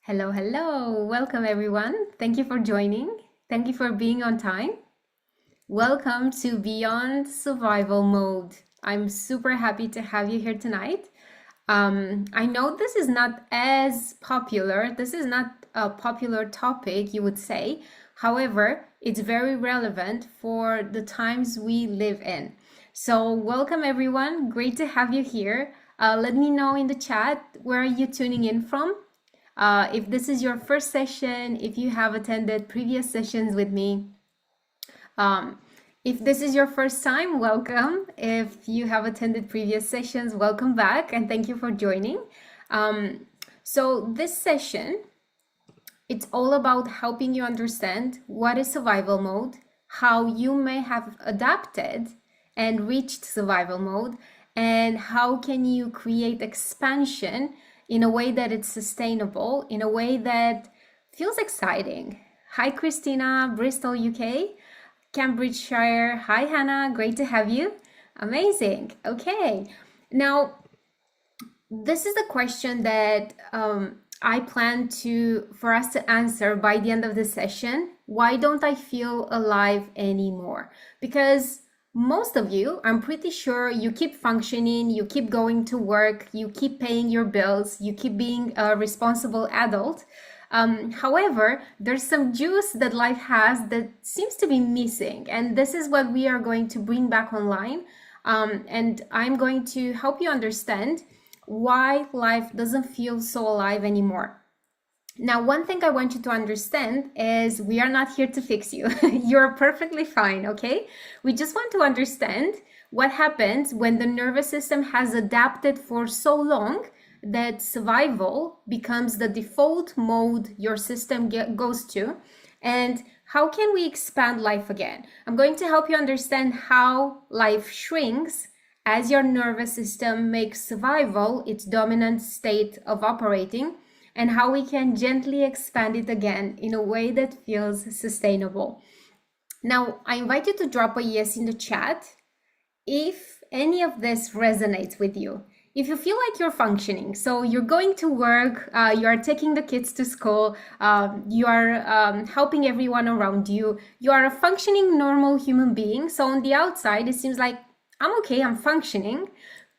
Hello, hello. Welcome, everyone. Thank you for joining. Thank you for being on time. Welcome to Beyond Survival Mode. I'm super happy to have you here tonight. I know this is not as popular. This is not a popular topic, you would say. However, it's very relevant for the times we live in. So, welcome, everyone. Great to have you here. Let me know in the chat where are you tuning in from. If this is your first session, if you have attended previous sessions with me, if this is your first time, welcome. If you have attended previous sessions, welcome back and thank you for joining. So this session, it's all about helping you understand what is survival mode, how you may have adapted and reached survival mode, and how can you create expansion in a way that it's sustainable, in a way that feels exciting. Hi, Christina, Bristol, UK, Cambridgeshire. Hi, Hannah, great to have you. Amazing. Okay, now this is the question that I plan for us to answer by the end of the session. Why don't I feel alive anymore? Because most of you, I'm pretty sure you keep functioning, you keep going to work, you keep paying your bills, you keep being a responsible adult. However, there's some juice that life has that seems to be missing. And this is what we are going to bring back online. And I'm going to help you understand why life doesn't feel so alive anymore. Now, one thing I want you to understand is we are not here to fix you. You're perfectly fine, okay? We just want to understand what happens when the nervous system has adapted for so long that survival becomes the default mode your system goes to, and how can we expand life again? I'm going to help you understand how life shrinks as your nervous system makes survival its dominant state of operating, and how we can gently expand it again in a way that feels sustainable. Now, I invite you to drop a yes in the chat if any of this resonates with you. If you feel like you're functioning, so you're going to work, you are taking the kids to school, you are helping everyone around you, you are a functioning normal human being. So on the outside, it seems like I'm okay, I'm functioning,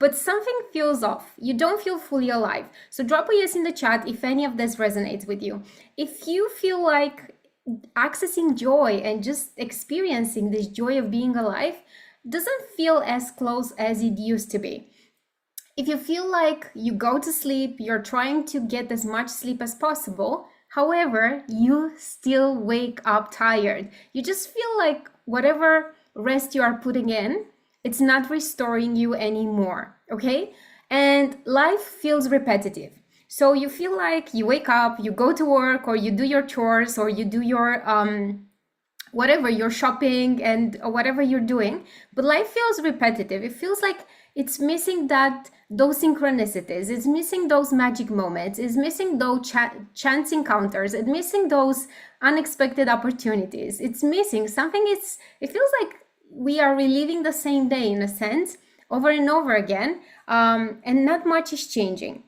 but something feels off. You don't feel fully alive. So drop a yes in the chat if any of this resonates with you. If you feel like accessing joy and just experiencing this joy of being alive doesn't feel as close as it used to be. If you feel like you go to sleep, you're trying to get as much sleep as possible, however, you still wake up tired. You just feel like whatever rest you are putting in, it's not restoring you anymore, okay? And life feels repetitive. So you feel like you wake up, you go to work, or you do your chores, or you do your whatever, you're shopping and whatever you're doing, but life feels repetitive. It feels like it's missing those synchronicities, it's missing those magic moments, it's missing those chance encounters, it's missing those unexpected opportunities. It's missing something. It feels like we are reliving the same day in a sense over and over again, and not much is changing.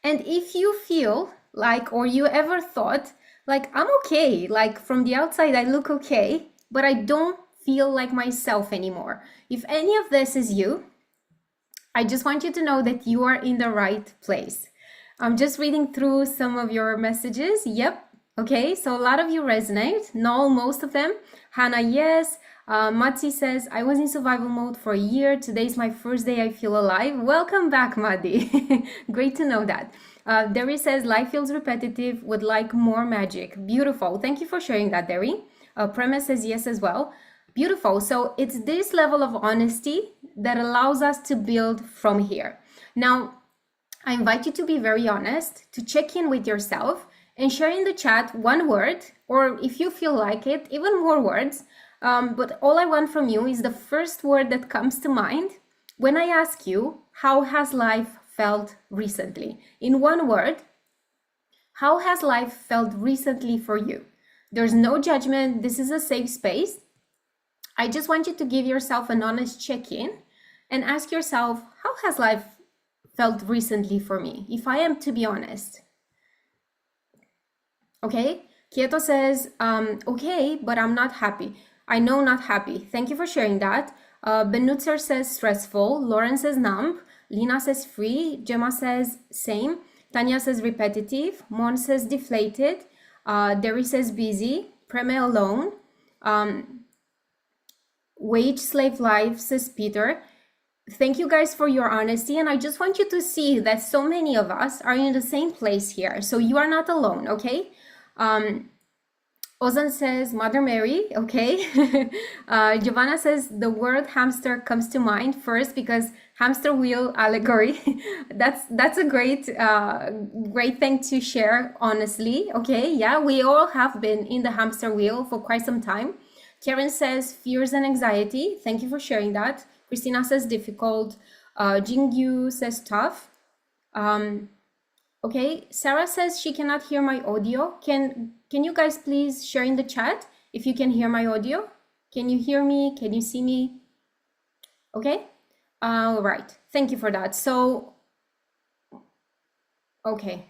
And if you feel like, or you ever thought like, I'm okay, like from the outside I look okay, but I don't feel like myself anymore, if any of this is you, I just want you to know that you are in the right place. I'm just reading through some of your messages. Yep. Okay, so a lot of you resonate. No, most of them. Hannah, yes. Matsi says, I was in survival mode for a year. Today's my first day I feel alive. Welcome back, Madi. Great to know that. Derry says, life feels repetitive, would like more magic. Beautiful. Thank you for sharing that, Derry. Premise says yes as well. Beautiful. So it's this level of honesty that allows us to build from here. Now, I invite you to be very honest, to check in with yourself and share in the chat one word, or if you feel like it, even more words. But all I want from you is the first word that comes to mind when I ask you, how has life felt recently? In one word, how has life felt recently for you? There's no judgment. This is a safe space. I just want you to give yourself an honest check-in and ask yourself, how has life felt recently for me? If I am to be honest, Okay, Kieto says, okay, but I'm not happy. I know not happy. Thank you for sharing that. Benutzer says stressful. Lauren says numb. Lina says free. Gemma says same. Tanya says repetitive. Mon says deflated. Derry says busy. Preme alone. Wage slave life says Peter. Thank you guys for your honesty, and I just want you to see that so many of us are in the same place here, so you are not alone. Okay. Ozan says Mother Mary. Okay. Giovanna says the word hamster comes to mind first because hamster wheel allegory. that's a great thing to share, honestly. Okay, yeah, we all have been in the hamster wheel for quite some time. Karen says fears and anxiety. Thank you for sharing that. Christina says difficult. Jingyu says tough. Okay, Sarah says she cannot hear my audio. Can you guys please share in the chat if you can hear my audio? Can you hear me? Can you see me? Okay. All right. Thank you for that. So, okay.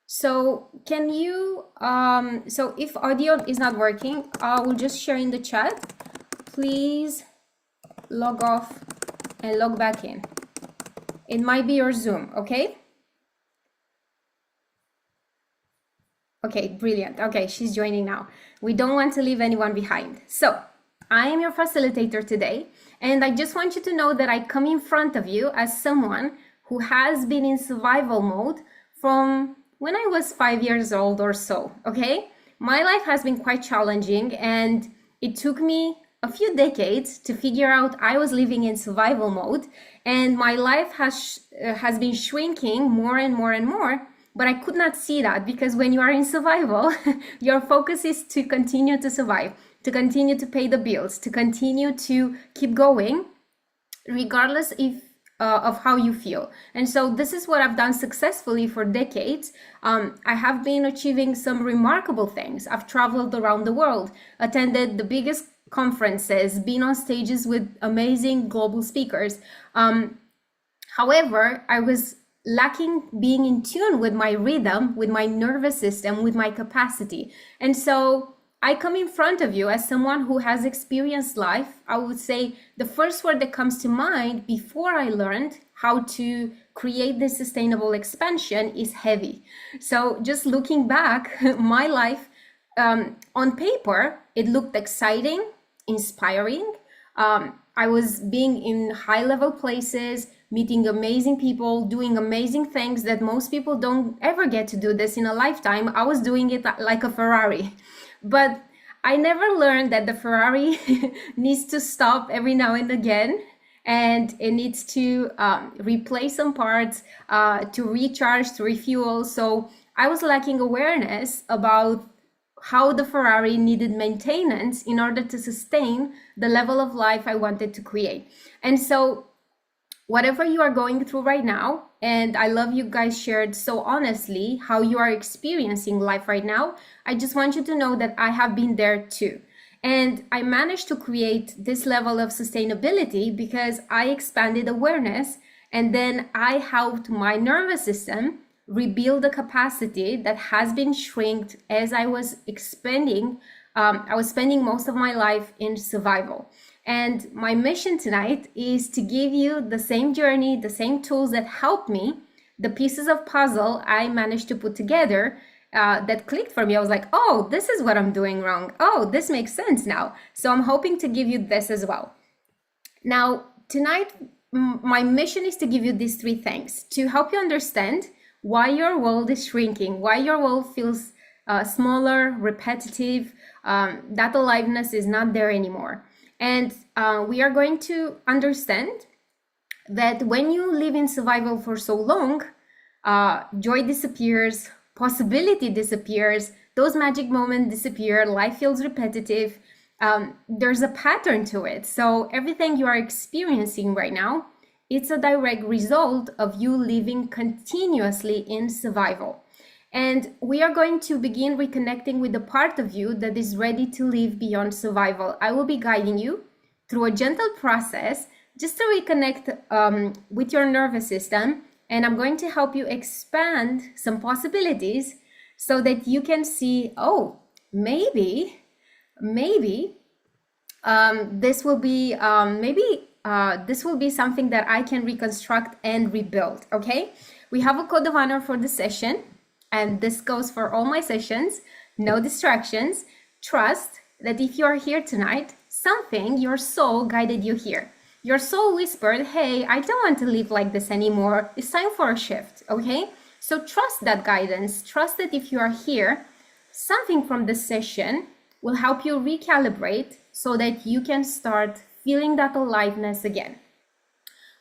So can you, so if audio is not working, I will just share in the chat. Please log off and log back in. It might be your Zoom, okay? Okay, brilliant. Okay, she's joining now. We don't want to leave anyone behind. So I am your facilitator today, and I just want you to know that I come in front of you as someone who has been in survival mode from when I was 5 years old or so, okay? My life has been quite challenging, and it took me a few decades to figure out I was living in survival mode, and my life has been shrinking more and more and more, but I could not see that because when you are in survival, your focus is to continue to survive, to continue to pay the bills, to continue to keep going, regardless of how you feel. And so this is what I've done successfully for decades. I have been achieving some remarkable things. I've traveled around the world, attended the biggest conferences, been on stages with amazing global speakers. However, I was lacking being in tune with my rhythm, with my nervous system, with my capacity. And so I come in front of you as someone who has experienced life. I would say the first word that comes to mind before I learned how to create this sustainable expansion is heavy. So just looking back, my life on paper, it looked exciting, inspiring. I was being in high level places, meeting amazing people, doing amazing things that most people don't ever get to do this in a lifetime. I was doing it like a Ferrari. But I never learned that the Ferrari needs to stop every now and again, and it needs to replace some parts, to recharge, to refuel. So I was lacking awareness about how the Ferrari needed maintenance in order to sustain the level of life I wanted to create. And so whatever you are going through right now, and I love you guys shared so honestly how you are experiencing life right now, I just want you to know that I have been there too. And I managed to create this level of sustainability because I expanded awareness, and then I helped my nervous system rebuild the capacity that has been shrinked as I was expanding. I was spending most of my life in survival. And my mission tonight is to give you the same journey, the same tools that helped me, the pieces of puzzle I managed to put together that clicked for me. I was like, oh, this is what I'm doing wrong. Oh, this makes sense now. So I'm hoping to give you this as well. Now, tonight, my mission is to give you these three things to help you understand why your world is shrinking, why your world feels smaller, repetitive, that aliveness is not there anymore. And we are going to understand that when you live in survival for so long, joy disappears, possibility disappears, those magic moments disappear, life feels repetitive. There's a pattern to it. So everything you are experiencing right now, it's a direct result of you living continuously in survival. And we are going to begin reconnecting with the part of you that is ready to live beyond survival. I will be guiding you through a gentle process just to reconnect with your nervous system and I'm going to help you expand some possibilities so that you can see, oh, maybe this will be this will be something that I can reconstruct and rebuild. Okay, we have a code of honor for the session, and this goes for all my sessions. No distractions. Trust that if you are here tonight, something, your soul guided you here. Your soul whispered, hey, I don't want to live like this anymore. It's time for a shift. Okay, so trust that guidance. Trust that if you are here, something from this session will help you recalibrate so that you can start feeling that aliveness again.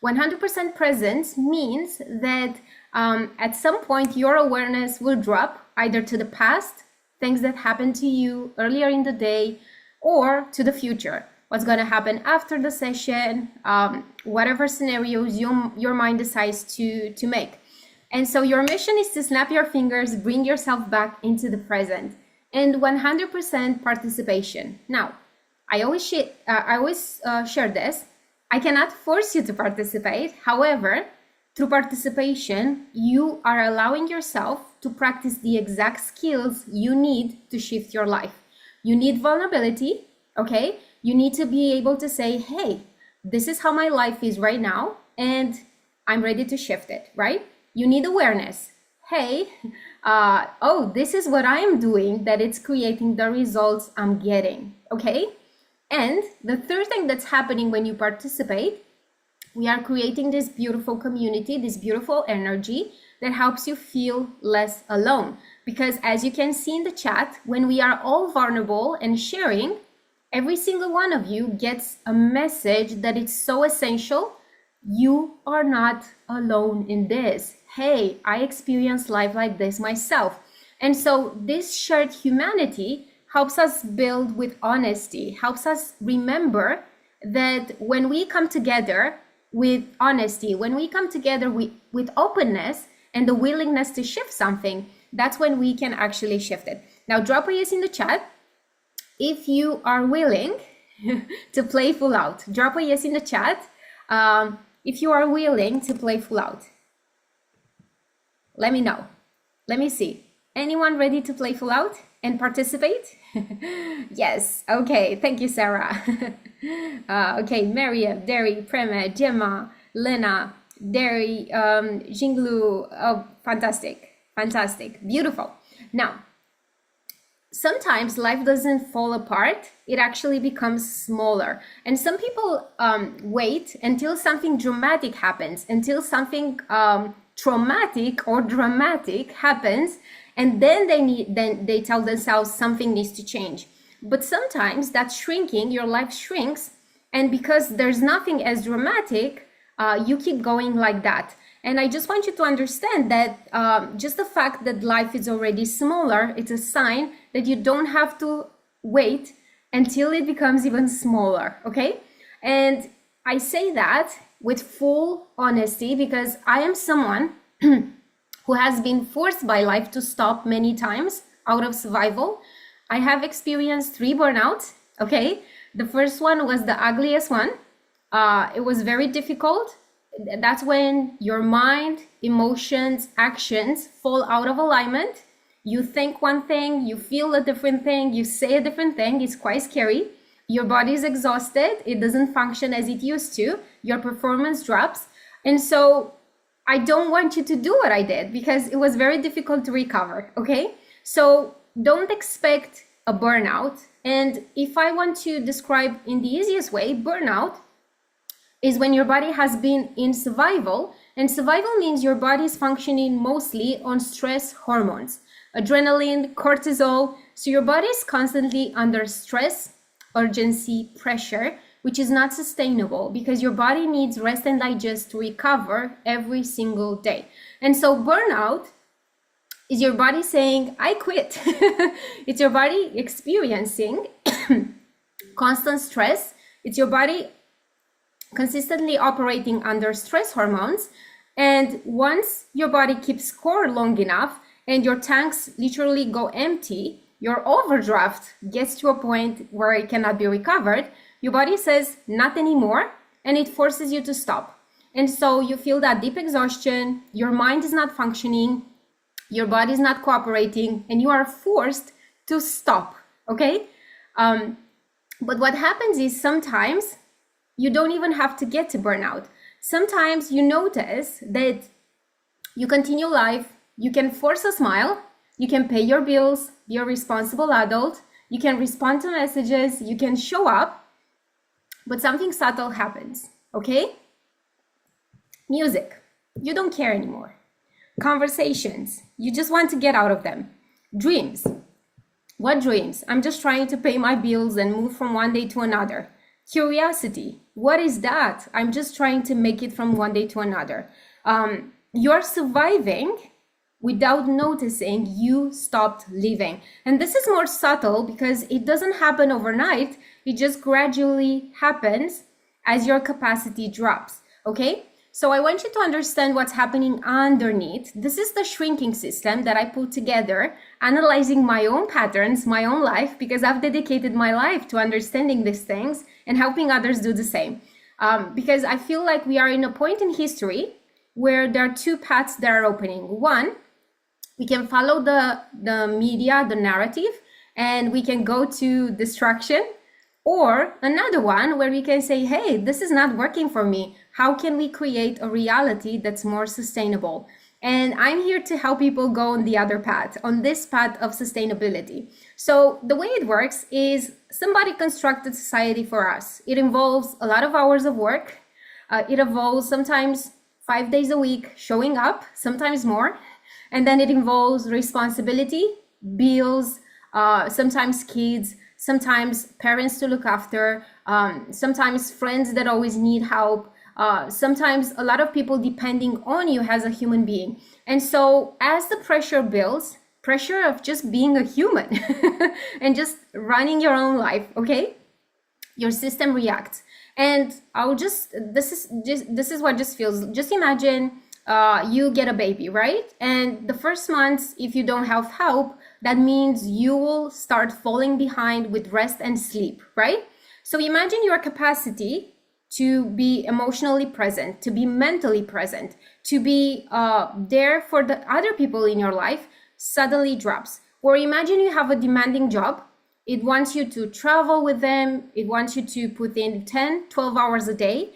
100% presence means that at some point your awareness will drop either to the past, things that happened to you earlier in the day, or to the future, what's going to happen after the session, whatever scenarios your mind decides to make. And so your mission is to snap your fingers, bring yourself back into the present, and 100% participation. Now, I always share this. I cannot force you to participate. However, through participation, you are allowing yourself to practice the exact skills you need to shift your life. You need vulnerability, okay? You need to be able to say, hey, this is how my life is right now, and I'm ready to shift it, right? You need awareness. Hey, oh, this is what I'm doing that it's creating the results I'm getting, okay? And the third thing that's happening when you participate, we are creating this beautiful community, this beautiful energy that helps you feel less alone. Because as you can see in the chat, when we are all vulnerable and sharing, every single one of you gets a message that it's so essential. You are not alone in this. Hey, I experienced life like this myself. And so this shared humanity helps us build with honesty, helps us remember that when we come together with honesty, when we come together with openness and the willingness to shift something, that's when we can actually shift it. Now, drop a yes in the chat if you are willing to play full out. Drop a yes in the chat if you are willing to play full out. Let me know. Let me see. Anyone ready to play full out and participate? Yes. Okay. Thank you, Sarah. Okay. Miriam, Derry, Prema, Gemma, Lena, Derry, Jinglu. Oh, fantastic. Fantastic. Beautiful. Now, sometimes life doesn't fall apart. It actually becomes smaller. And some people wait until something dramatic happens, until something traumatic or dramatic happens, and then they tell themselves something needs to change. But sometimes that shrinking, your life shrinks, and because there's nothing as dramatic, you keep going like that. And I just want you to understand that just the fact that life is already smaller, it's a sign that you don't have to wait until it becomes even smaller, okay? And I say that with full honesty because I am someone who has been forced by life to stop many times out of survival. I have experienced 3 burnouts, okay? The first one was the ugliest one. It was very difficult. That's when your mind, emotions, actions fall out of alignment. You think one thing, you feel a different thing, you say a different thing. It's quite scary. Your body is exhausted. It doesn't function as it used to. Your performance drops. And so I don't want you to do what I did because it was very difficult to recover, okay? So don't expect a burnout. And if I want to describe in the easiest way, burnout is when your body has been in survival, and survival means your body is functioning mostly on stress hormones, adrenaline, cortisol. So your body is constantly under stress, urgency, pressure, which is not sustainable because your body needs rest and digest to recover every single day. And so burnout is your body saying, I quit. It's your body experiencing constant stress. It's your body consistently operating under stress hormones. And once your body keeps score long enough and your tanks literally go empty, your overdraft gets to a point where it cannot be recovered, your body says not anymore, and it forces you to stop. And so you feel that deep exhaustion, your mind is not functioning, your body is not cooperating, and you are forced to stop, okay? But what happens is sometimes you don't even have to get to burnout. Sometimes you notice that you continue life, you can force a smile, you can pay your bills, be a responsible adult, you can respond to messages, you can show up, but something subtle happens, okay? Music, you don't care anymore. Conversations, you just want to get out of them. Dreams, what dreams? I'm just trying to pay my bills and move from one day to another. Curiosity, what is that? I'm just trying to make it from one day to another. You're surviving without noticing you stopped living. And this is more subtle because it doesn't happen overnight. It just gradually happens as your capacity drops, okay? So I want you to understand what's happening underneath. This is the shrinking system that I put together, analyzing my own patterns, my own life, because I've dedicated my life to understanding these things and helping others do the same. Because I feel like we are in a point in history where there are two paths that are opening. One, we can follow the media, the narrative, and we can go to destruction. Or another one where we can say, hey, this is not working for me. How can we create a reality that's more sustainable? And I'm here to help people go on the other path, on this path of sustainability. So the way it works is somebody constructed society for us. It involves a lot of hours of work. It involves sometimes 5 days a week showing up, sometimes more. And then it involves responsibility, bills, sometimes kids, sometimes parents to look after, sometimes friends that always need help, sometimes a lot of people depending on you as a human being. And so as the pressure builds, pressure of just being a human and just running your own life, okay? Your system reacts. And this is what just feels, just imagine you get a baby, right? And the first months, if you don't have help, that means you will start falling behind with rest and sleep, right? So imagine your capacity to be emotionally present, to be mentally present, to be there for the other people in your life suddenly drops. Or imagine you have a demanding job. It wants you to travel with them. It wants you to put in 10, 12 hours a day.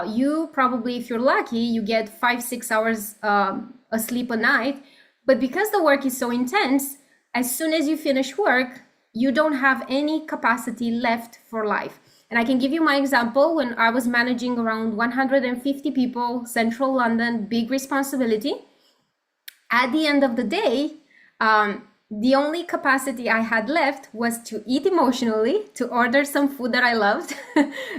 You probably, if you're lucky, you get 5-6 hours asleep a night. But because the work is so intense, as soon as you finish work, you don't have any capacity left for life. And I can give you my example. When I was managing around 150 people, central London, big responsibility. At the end of the day, the only capacity I had left was to eat emotionally, to order some food that I loved,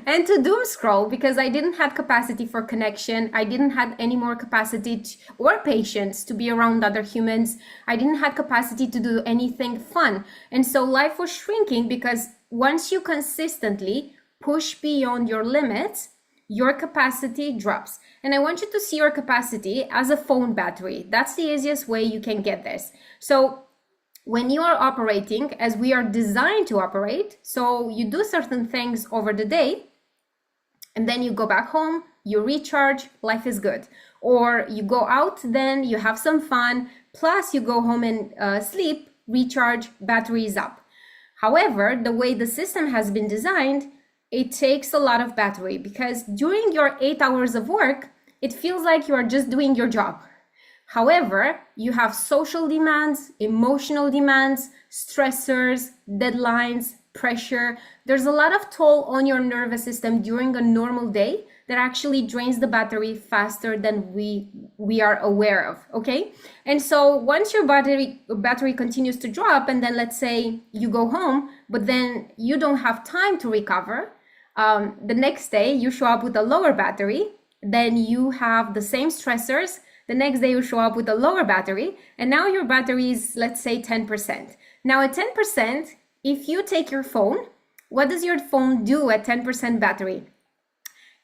and to doom scroll because I didn't have capacity for connection. I didn't have any more capacity or patience to be around other humans. I didn't have capacity to do anything fun. And so life was shrinking because once you consistently push beyond your limits, your capacity drops. And I want you to see your capacity as a phone battery. That's the easiest way you can get this. So when you are operating as we are designed to operate, so you do certain things over the day, and then you go back home, you recharge, life is good. Or you go out, then you have some fun, plus you go home and sleep, recharge, battery is up. However, the way the system has been designed, it takes a lot of battery because during your 8 hours of work, it feels like you are just doing your job. However, you have social demands, emotional demands, stressors, deadlines, pressure. There's a lot of toll on your nervous system during a normal day that actually drains the battery faster than we are aware of, okay? And so once your battery continues to drop, and then let's say you go home, but then you don't have time to recover, the next day you show up with a lower battery, then you have the same stressors. The next day you show up with a lower battery, and now your battery is, let's say, 10%. Now at 10%, if you take your phone, what does your phone do at 10% battery?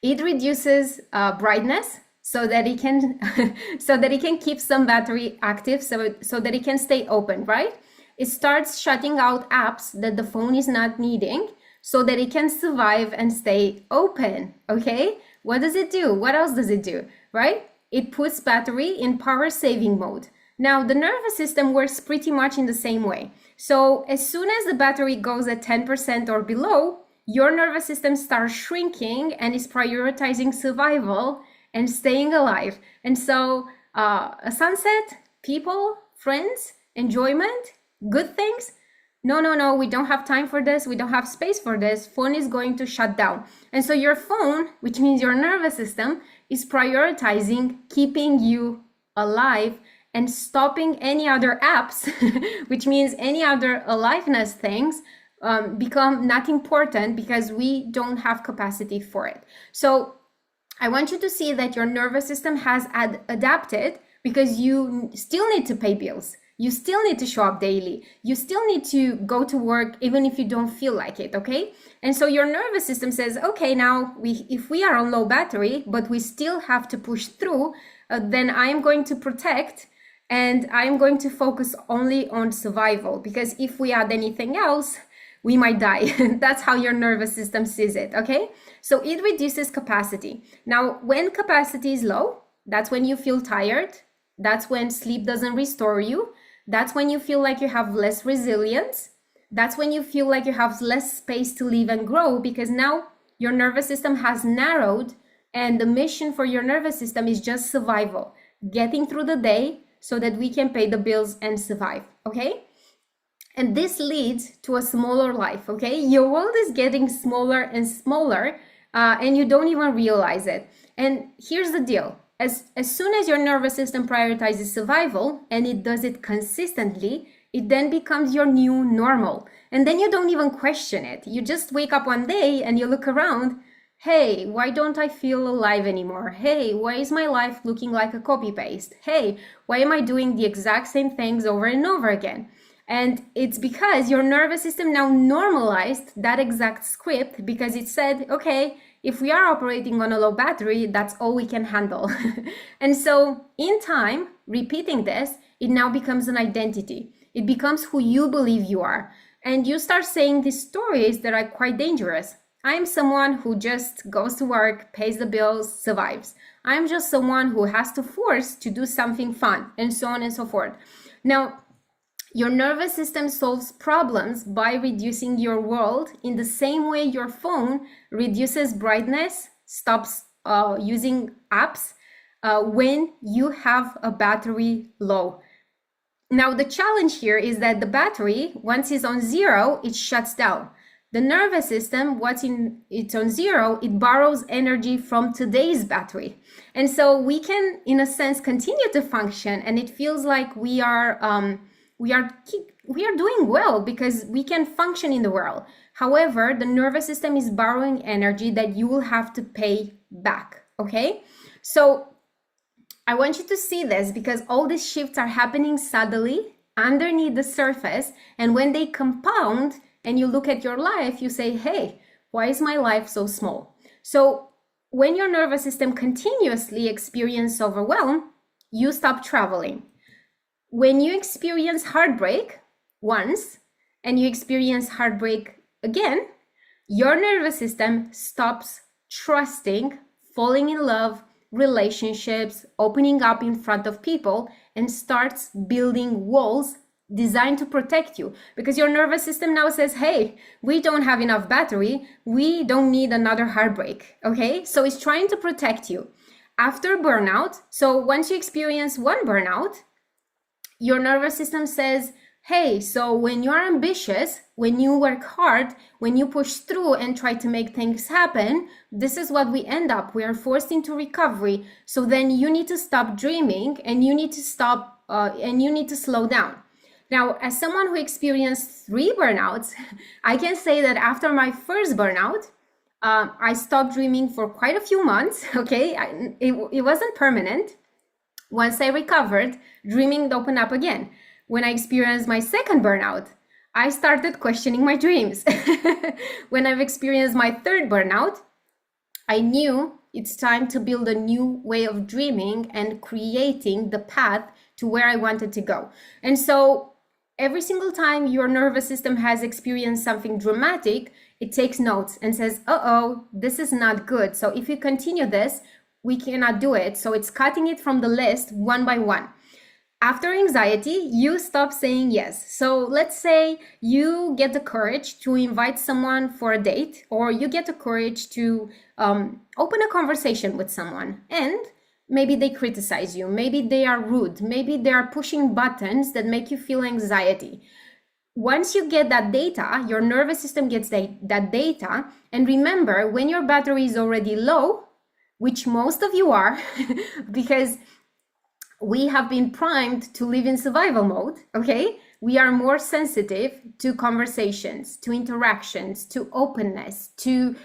It reduces brightness so that it can keep some battery active, so that it can stay open, right? It starts shutting out apps that the phone is not needing so that it can survive and stay open, okay? What does it do? What else does it do, right? It puts battery in power saving mode. Now, the nervous system works pretty much in the same way. So as soon as the battery goes at 10% or below, your nervous system starts shrinking and is prioritizing survival and staying alive. And so a sunset, people, friends, enjoyment, good things. No, we don't have time for this. We don't have space for this. Phone is going to shut down. And so your phone, which means your nervous system, is prioritizing keeping you alive and stopping any other apps, which means any other aliveness things become not important because we don't have capacity for it. So I want you to see that your nervous system has adapted because you still need to pay bills. You still need to show up daily. You still need to go to work even if you don't feel like it, okay? And so your nervous system says, okay, now if we are on low battery, but we still have to push through, then I'm going to protect and I'm going to focus only on survival, because if we add anything else, we might die. That's how your nervous system sees it, okay? So it reduces capacity. Now, when capacity is low, that's when you feel tired. That's when sleep doesn't restore you. That's when you feel like you have less resilience. That's when you feel like you have less space to live and grow, because now your nervous system has narrowed and the mission for your nervous system is just survival, getting through the day so that we can pay the bills and survive, okay? And this leads to a smaller life, okay? Your world is getting smaller and smaller, and you don't even realize it. And here's the deal. As soon as your nervous system prioritizes survival, and it does it consistently, it then becomes your new normal. And then you don't even question it. You just wake up one day and you look around. Hey, why don't I feel alive anymore? Hey, why is my life looking like a copy paste? Hey, why am I doing the exact same things over and over again? And it's because your nervous system now normalized that exact script, because it said, okay, if we are operating on a low battery, that's all we can handle. And so in time, repeating this, it now becomes an identity. It becomes who you believe you are. And you start saying these stories that are quite dangerous. I'm someone who just goes to work, pays the bills, survives. I'm just someone who has to force to do something fun, and so on and so forth. Now, your nervous system solves problems by reducing your world in the same way your phone reduces brightness, stops using apps when you have a battery low. Now, the challenge here is that the battery, once it's on zero, it shuts down. The nervous system, it's on zero, it borrows energy from today's battery. And so we can, in a sense, continue to function, and it feels like we are doing well because we can function in the world. However, the nervous system is borrowing energy that you will have to pay back, okay? So I want you to see this because all these shifts are happening subtly underneath the surface, and when they compound and you look at your life, you say, hey, why is my life so small? So when your nervous system continuously experiences overwhelm, you stop traveling. When you experience heartbreak once and you experience heartbreak again, your nervous system stops trusting, falling in love, relationships, opening up in front of people, and starts building walls designed to protect you, because your nervous system now says, hey, we don't have enough battery. We don't need another heartbreak. Okay. So it's trying to protect you after burnout. So once you experience one burnout, your nervous system says, hey, so when you're ambitious, when you work hard, when you push through and try to make things happen, this is what we end up. We are forced into recovery. So then you need to stop dreaming, and you need to stop and you need to slow down. Now, as someone who experienced 3 burnouts, I can say that after my first burnout, I stopped dreaming for quite a few months, okay? It wasn't permanent. Once I recovered, dreaming opened up again. When I experienced my second burnout, I started questioning my dreams. When I've experienced my third burnout, I knew it's time to build a new way of dreaming and creating the path to where I wanted to go. And so every single time your nervous system has experienced something dramatic, it takes notes and says, uh-oh, this is not good. So if you continue this, we cannot do it. So it's cutting it from the list one by one. After anxiety, you stop saying yes. So let's say you get the courage to invite someone for a date, or you get the courage to open a conversation with someone, and maybe they criticize you, maybe they are rude, maybe they are pushing buttons that make you feel anxiety. Once you get that data, your nervous system gets that data, and remember, when your battery is already low, which most of you are, because we have been primed to live in survival mode, okay? We are more sensitive to conversations, to interactions, to openness, to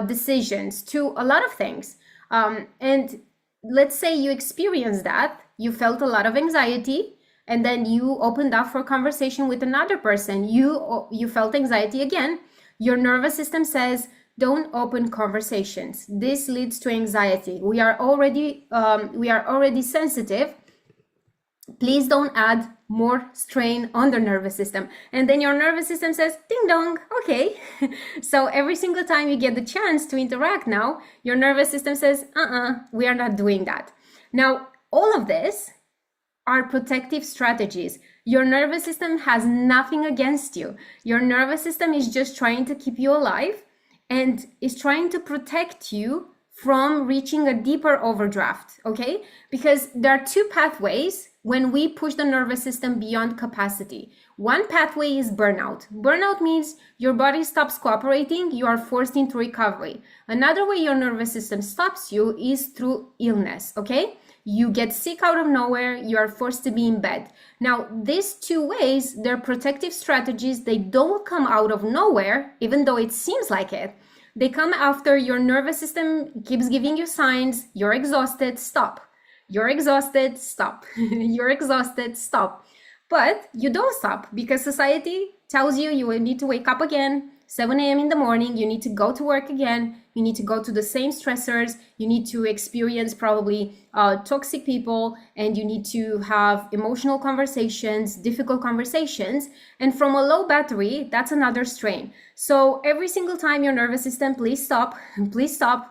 decisions, to a lot of things. And let's say you experienced that, you felt a lot of anxiety, and then you opened up for a conversation with another person, you felt anxiety again. Your nervous system says, don't open conversations. This leads to anxiety. We are already sensitive. Please don't add more strain on the nervous system. And then your nervous system says, ding dong, okay. So every single time you get the chance to interact now, your nervous system says, we are not doing that. Now, all of this are protective strategies. Your nervous system has nothing against you. Your nervous system is just trying to keep you alive and is trying to protect you from reaching a deeper overdraft, okay? Because there are two pathways when we push the nervous system beyond capacity. One pathway is burnout. Burnout means your body stops cooperating, you are forced into recovery. Another way your nervous system stops you is through illness, okay? You get sick out of nowhere, you are forced to be in bed. Now, these two ways, they're protective strategies. They don't come out of nowhere, even though it seems like it. They come after your nervous system keeps giving you signs. You're exhausted, stop. You're exhausted, stop. You're exhausted, stop. But you don't stop because society tells you you will need to wake up again, 7 a.m. in the morning, you need to go to work again, you need to go to the same stressors, you need to experience probably toxic people, and you need to have emotional conversations, difficult conversations. And from a low battery, that's another strain. So every single time your nervous system, please stop,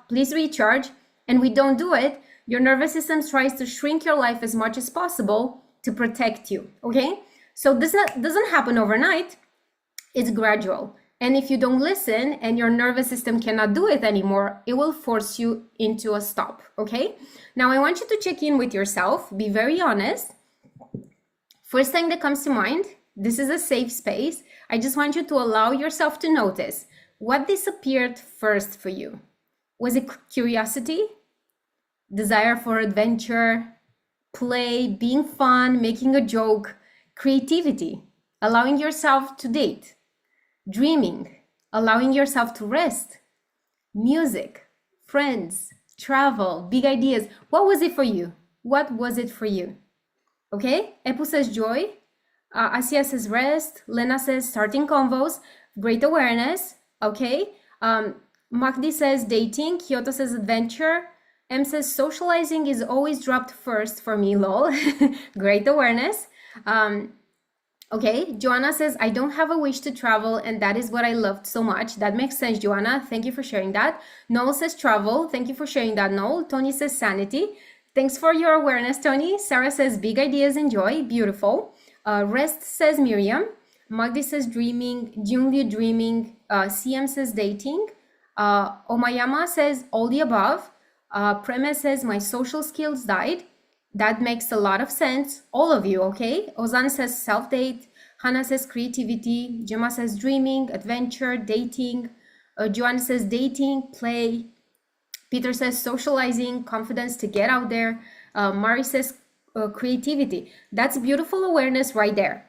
please recharge, and we don't do it, your nervous system tries to shrink your life as much as possible to protect you, okay? So this doesn't happen overnight, it's gradual. And if you don't listen and your nervous system cannot do it anymore, it will force you into a stop, okay? Now I want you to check in with yourself, be very honest. First thing that comes to mind, this is a safe space. I just want you to allow yourself to notice what disappeared first for you. Was it curiosity, desire for adventure, play, being fun, making a joke, creativity, allowing yourself to date, dreaming, allowing yourself to rest, music, friends, travel, big ideas? What was it for you? What was it for you? Okay, Epu says joy, Asia says rest, Lena says starting convos, great awareness, okay. Magdi says dating, Kyoto says adventure, M says socializing is always dropped first for me, lol. Great awareness. Okay, Joanna says, I don't have a wish to travel, and that is what I loved so much. That makes sense, Joanna. Thank you for sharing that. Noel says travel. Thank you for sharing that, Noel. Tony says sanity. Thanks for your awareness, Tony. Sarah says big ideas and joy. Beautiful. Rest says Miriam. Magdi says dreaming. Jungli dreaming. CM says dating. Omayama says all the above. Preme says my social skills died. That makes a lot of sense. All of you, okay? Ozan says self-date. Hannah says creativity. Gemma says dreaming, adventure, dating. Joanne says dating, play. Peter says socializing, confidence to get out there. Mari says creativity. That's beautiful awareness right there,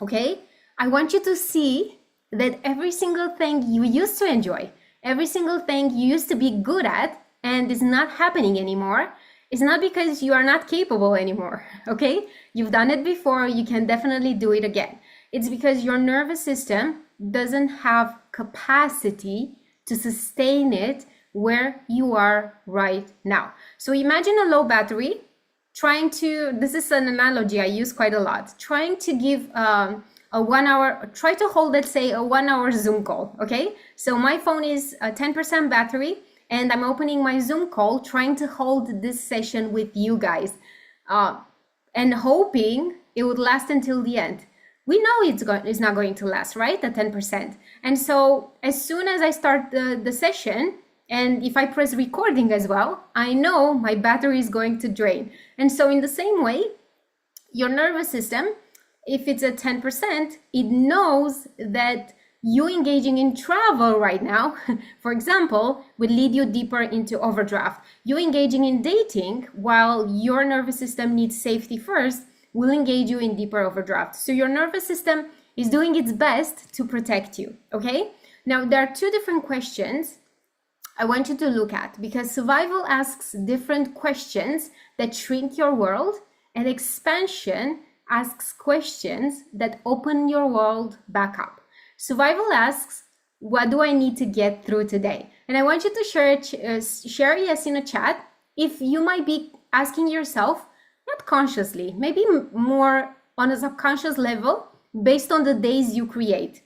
okay? I want you to see that every single thing you used to enjoy, every single thing you used to be good at and is not happening anymore, it's not because you are not capable anymore, okay? You've done it before, you can definitely do it again. It's because your nervous system doesn't have capacity to sustain it where you are right now. So imagine a low battery trying to, this is an analogy I use quite a lot, trying to give a 1 hour, try to hold, let's say, a 1 hour Zoom call, okay? So my phone is a 10% battery, and I'm opening my Zoom call, trying to hold this session with you guys, and hoping it would last until the end. We know it's not going to last, right? The 10%. And so as soon as I start the session, and if I press recording as well, I know my battery is going to drain. And so in the same way, your nervous system, if it's at 10%, it knows that you engaging in travel right now, for example, would lead you deeper into overdraft. You engaging in dating while your nervous system needs safety first will engage you in deeper overdraft. So your nervous system is doing its best to protect you, okay? Now, there are two different questions I want you to look at, because survival asks different questions that shrink your world, and expansion asks questions that open your world back up. Survival asks, what do I need to get through today? And I want you to share yes in a chat if you might be asking yourself, not consciously, maybe more on a subconscious level, based on the days you create.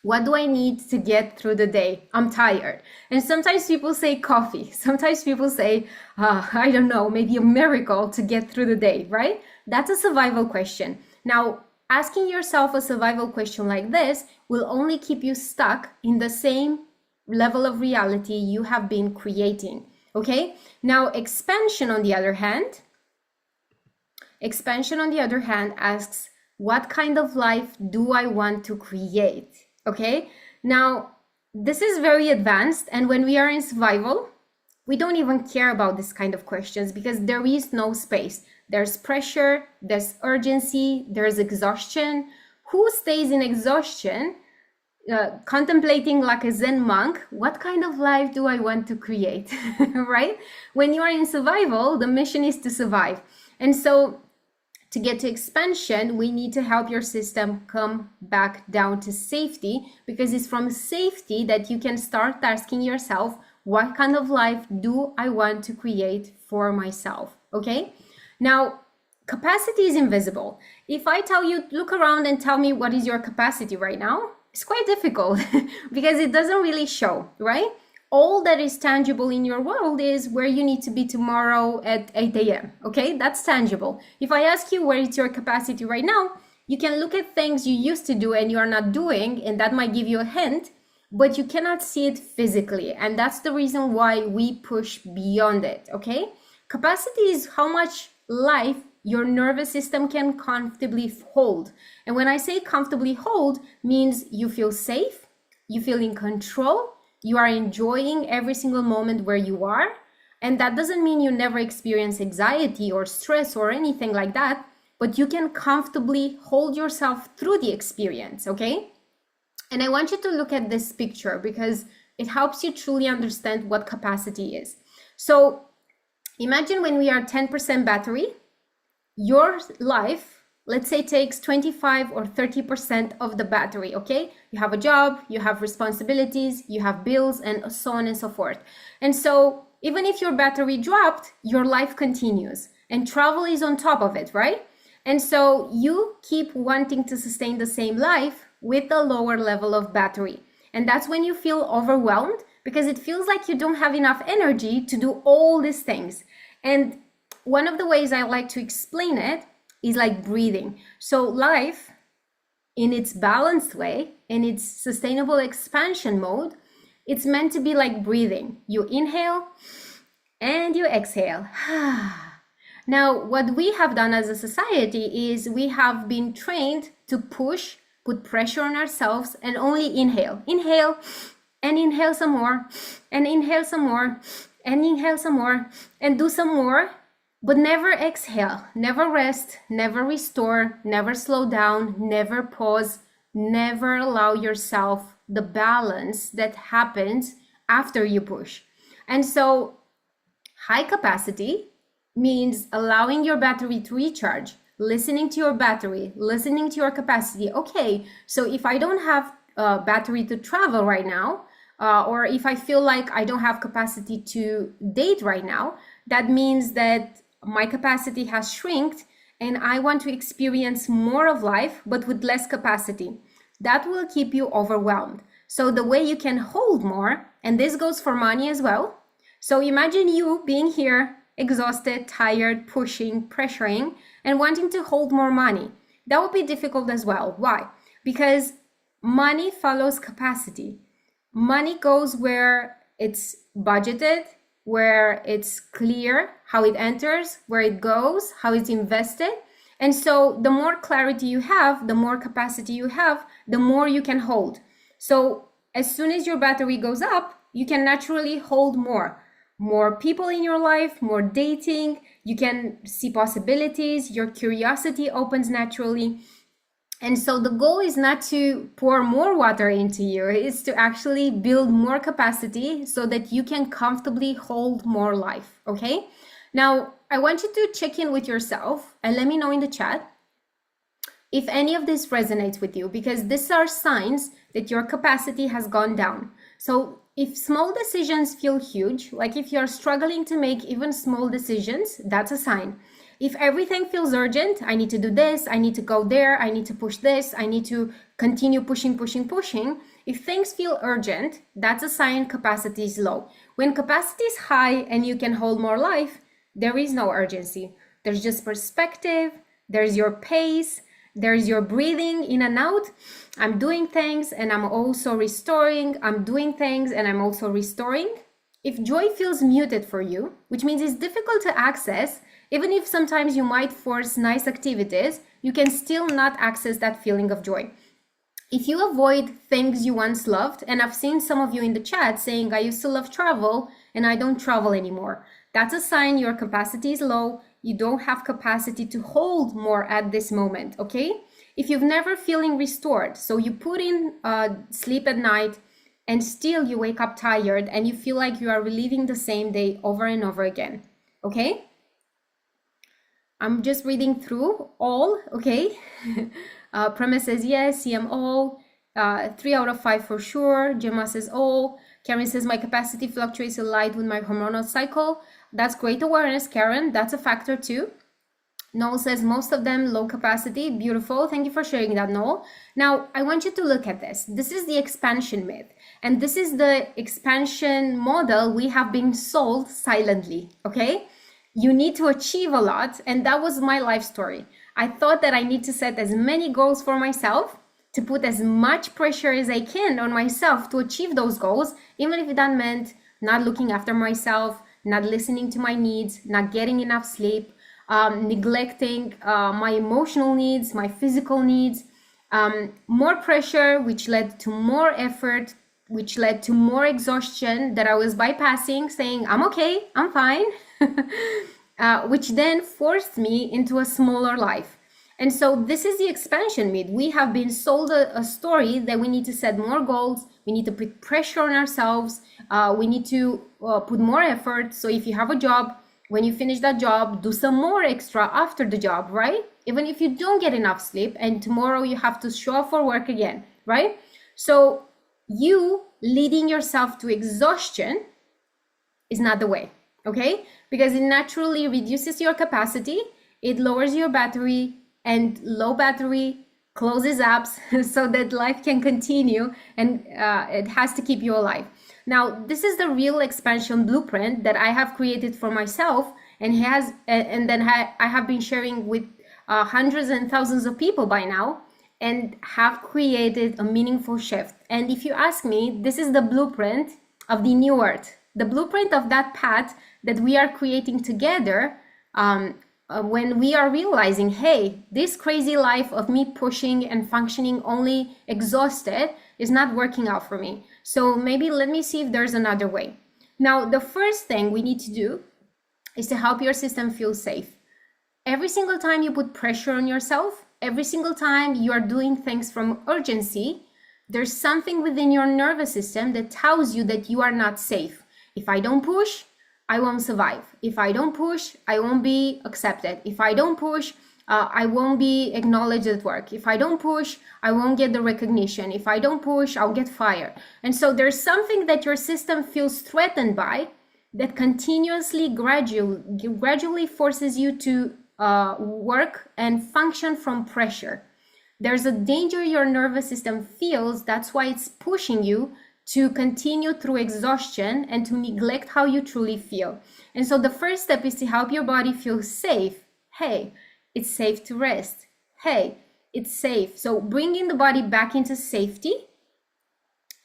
What do I need to get through the day? I'm tired. And sometimes people say coffee. Sometimes people say, I don't know, maybe a miracle to get through the day, right? That's a survival question. Now, asking yourself a survival question like this will only keep you stuck in the same level of reality you have been creating, okay? Now, expansion on the other hand asks, what kind of life do I want to create, okay? Now, this is very advanced, and when we are in survival, we don't even care about this kind of questions because there is no space. There's pressure, there's urgency, there's exhaustion. Who stays in exhaustion, contemplating like a Zen monk, what kind of life do I want to create, right? When you are in survival, the mission is to survive. And so to get to expansion, we need to help your system come back down to safety, because it's from safety that you can start asking yourself, what kind of life do I want to create for myself, okay? Now, capacity is invisible. If I tell you, look around and tell me what is your capacity right now, it's quite difficult because it doesn't really show, right? All that is tangible in your world is where you need to be tomorrow at 8 a.m., okay? That's tangible. If I ask you where is your capacity right now, you can look at things you used to do and you are not doing, and that might give you a hint, but you cannot see it physically. And that's the reason why we push beyond it, okay? Capacity is how much life your nervous system can comfortably hold. And when I say comfortably hold, means you feel safe, you feel in control, you are enjoying every single moment where you are. And that doesn't mean you never experience anxiety or stress or anything like that, but you can comfortably hold yourself through the experience, okay? And I want you to look at this picture because it helps you truly understand what capacity is. So imagine when we are 10% battery, your life, let's say, takes 25 or 30% of the battery, okay? You have a job, you have responsibilities, you have bills, and so on and so forth. And so even if your battery dropped, your life continues, and travel is on top of it, right? And so you keep wanting to sustain the same life with a lower level of battery. And that's when you feel overwhelmed, because it feels like you don't have enough energy to do all these things. And one of the ways I like to explain it is like breathing. So life, in its balanced way, in its sustainable expansion mode, it's meant to be like breathing. You inhale and you exhale. Now, what we have done as a society is we have been trained to put pressure on ourselves and only inhale, and inhale some more, and inhale some more, and inhale some more, and do some more, but never exhale, never rest, never restore, never slow down, never pause, never allow yourself the balance that happens after you push. And so high capacity means allowing your battery to recharge, listening to your battery, listening to your capacity. Okay, so if I don't have a battery to travel right now, or if I feel like I don't have capacity to date right now, that means that my capacity has shrinked, and I want to experience more of life, but with less capacity. That will keep you overwhelmed. So the way you can hold more, and this goes for money as well. So imagine you being here, exhausted, tired, pushing, pressuring, and wanting to hold more money. That would be difficult as well. Why? Because money follows capacity. Money goes where it's budgeted, where it's clear how it enters, where it goes, how it's invested. And so the more clarity you have, the more capacity you have, the more you can hold. So as soon as your battery goes up, you can naturally hold more. More people in your life, more dating, you can see possibilities, your curiosity opens naturally. And so the goal is not to pour more water into you, it's to actually build more capacity so that you can comfortably hold more life, okay? Now, I want you to check in with yourself and let me know in the chat if any of this resonates with you, because these are signs that your capacity has gone down. So if small decisions feel huge, like if you're struggling to make even small decisions, that's a sign. If everything feels urgent, I need to do this, I need to go there, I need to push this, I need to continue pushing. If things feel urgent, that's a sign capacity is low. When capacity is high and you can hold more life, there is no urgency. There's just perspective, there's your pace, there's your breathing in and out. I'm doing things and I'm also restoring. I'm doing things and I'm also restoring. If joy feels muted for you, which means it's difficult to access, even if sometimes you might force nice activities, you can still not access that feeling of joy. If you avoid things you once loved, and I've seen some of you in the chat saying, I used to love travel and I don't travel anymore. That's a sign your capacity is low. You don't have capacity to hold more at this moment, okay? If you've never feeling restored, so you put in sleep at night and still you wake up tired and you feel like you are reliving the same day over and over again, okay? I'm just reading through all, okay? Premise says yes, CM all, 3 out of 5 for sure. Gemma says all. Karen says my capacity fluctuates a lot with my hormonal cycle. That's great awareness, Karen. That's a factor too. Noel says most of them low capacity. Beautiful. Thank you for sharing that, Noel. Now, I want you to look at this. This is the expansion myth. And this is the expansion model we have been sold silently, okay? You need to achieve a lot, and that was my life story. I thought that I need to set as many goals for myself, to put as much pressure as I can on myself to achieve those goals, even if that meant not looking after myself, not listening to my needs, not getting enough sleep, neglecting my emotional needs, my physical needs, more pressure, which led to more effort, which led to more exhaustion that I was bypassing, saying, I'm okay, I'm fine. Which then forced me into a smaller life. And so this is the expansion myth. We have been sold a story that we need to set more goals, we need to put pressure on ourselves, we need to put more effort. So if you have a job, when you finish that job, do some more extra after the job, right? Even if you don't get enough sleep and tomorrow you have to show up for work again, right? So you leading yourself to exhaustion is not the way. Okay, because it naturally reduces your capacity, it lowers your battery, and low battery closes apps so that life can continue, and it has to keep you alive. Now, this is the real expansion blueprint that I have created for myself, and I have been sharing with hundreds and thousands of people by now, and have created a meaningful shift. And if you ask me, this is the blueprint of the new earth, the blueprint of that path that we are creating together when we are realizing, hey, this crazy life of me pushing and functioning only exhausted is not working out for me. So maybe let me see if there's another way. Now, the first thing we need to do is to help your system feel safe. Every single time you put pressure on yourself, every single time you are doing things from urgency, there's something within your nervous system that tells you that you are not safe. If I don't push, I won't survive. If I don't push, I won't be accepted. If I don't push, I won't be acknowledged at work. If I don't push, I won't get the recognition. If I don't push, I'll get fired. And so there's something that your system feels threatened by that continuously, gradually forces you to work and function from pressure. There's a danger your nervous system feels. That's why it's pushing you to continue through exhaustion and to neglect how you truly feel. And so the first step is to help your body feel safe. Hey, it's safe to rest. Hey, it's safe. So bringing the body back into safety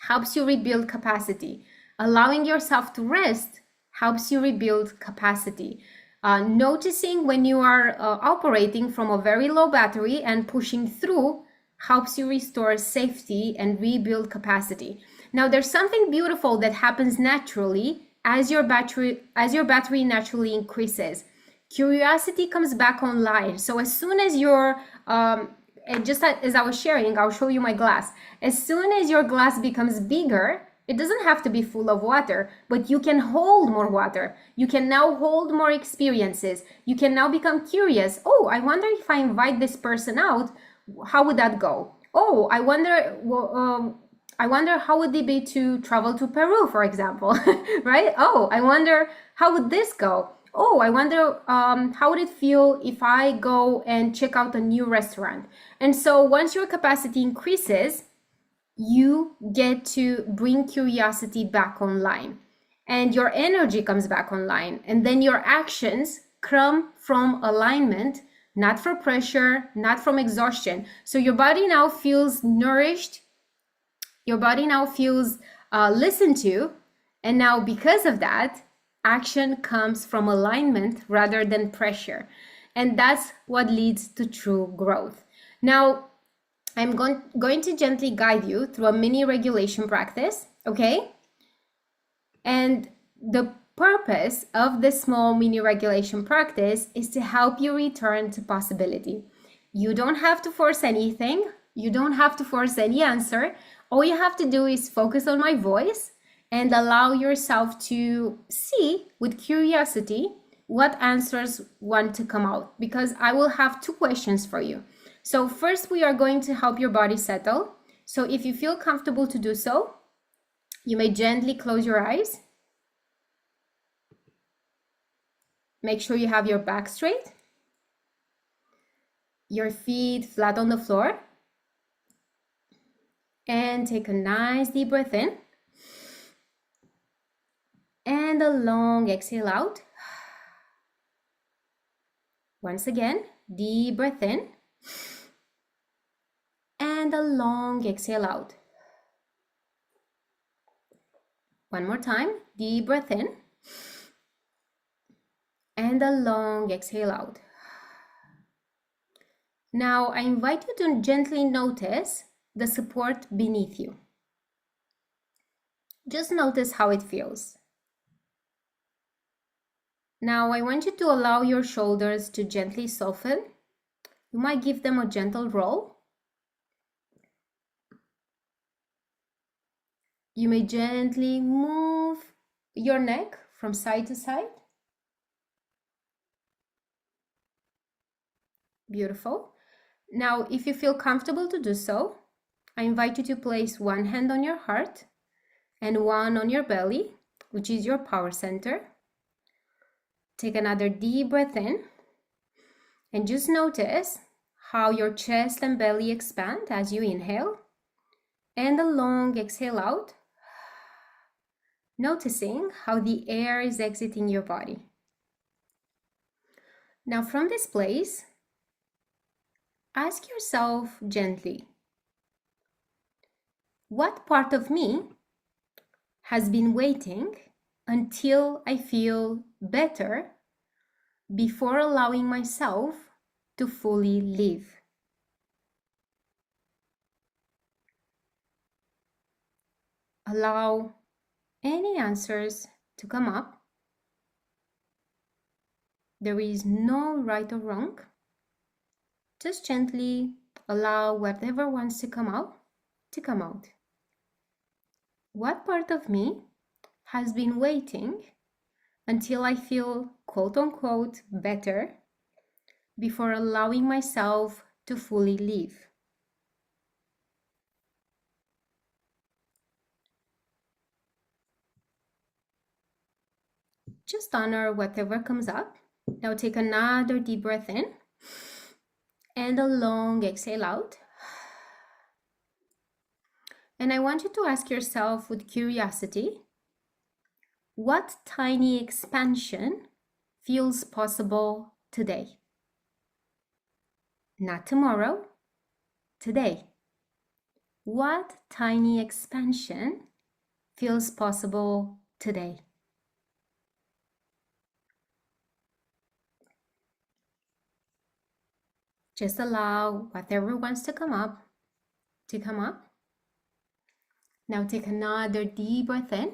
helps you rebuild capacity. Allowing yourself to rest helps you rebuild capacity. Noticing when you are operating from a very low battery and pushing through helps you restore safety and rebuild capacity. Now, there's something beautiful that happens naturally as your battery naturally increases. Curiosity comes back online. So as soon as you're and just as I was sharing, I'll show you my glass. As soon as your glass becomes bigger, it doesn't have to be full of water, but you can hold more water. You can now hold more experiences. You can now become curious. Oh, I wonder if I invite this person out, how would that go? Oh, I wonder how would it be to travel to Peru, for example, right? Oh, I wonder how would this go? Oh, I wonder how would it feel if I go and check out a new restaurant? And so once your capacity increases, you get to bring curiosity back online and your energy comes back online. And then your actions come from alignment, not from pressure, not from exhaustion. So your body now feels nourished. Your body now feels listened to. And now because of that, action comes from alignment rather than pressure. And that's what leads to true growth. Now, I'm going to gently guide you through a mini regulation practice, okay? And the purpose of this small mini regulation practice is to help you return to possibility. You don't have to force anything. You don't have to force any answer. All you have to do is focus on my voice and allow yourself to see with curiosity what answers want to come out, because I will have two questions for you. So first, we are going to help your body settle. So if you feel comfortable to do so, you may gently close your eyes. Make sure you have your back straight, your feet flat on the floor, and take a nice deep breath in and a long exhale out. Once again, deep breath in and a long exhale out. One more time, deep breath in and a long exhale out. Now I invite you to gently notice the support beneath you. Just notice how it feels. Now I want you to allow your shoulders to gently soften. You might give them a gentle roll. You may gently move your neck from side to side. Beautiful. Now, if you feel comfortable to do so, I invite you to place one hand on your heart and one on your belly, which is your power center. Take another deep breath in and just notice how your chest and belly expand as you inhale, and a long exhale out, noticing how the air is exiting your body. Now from this place, ask yourself gently, what part of me has been waiting until I feel better before allowing myself to fully live? Allow any answers to come up. There is no right or wrong. Just gently allow whatever wants to come out to come out. What part of me has been waiting until I feel quote unquote better before allowing myself to fully live? Just honor whatever comes up Now take another deep breath in and a long exhale out. And I want you to ask yourself with curiosity, what tiny expansion feels possible today? Not tomorrow, today. What tiny expansion feels possible today? Just allow whatever wants to come up to come up. Now take another deep breath in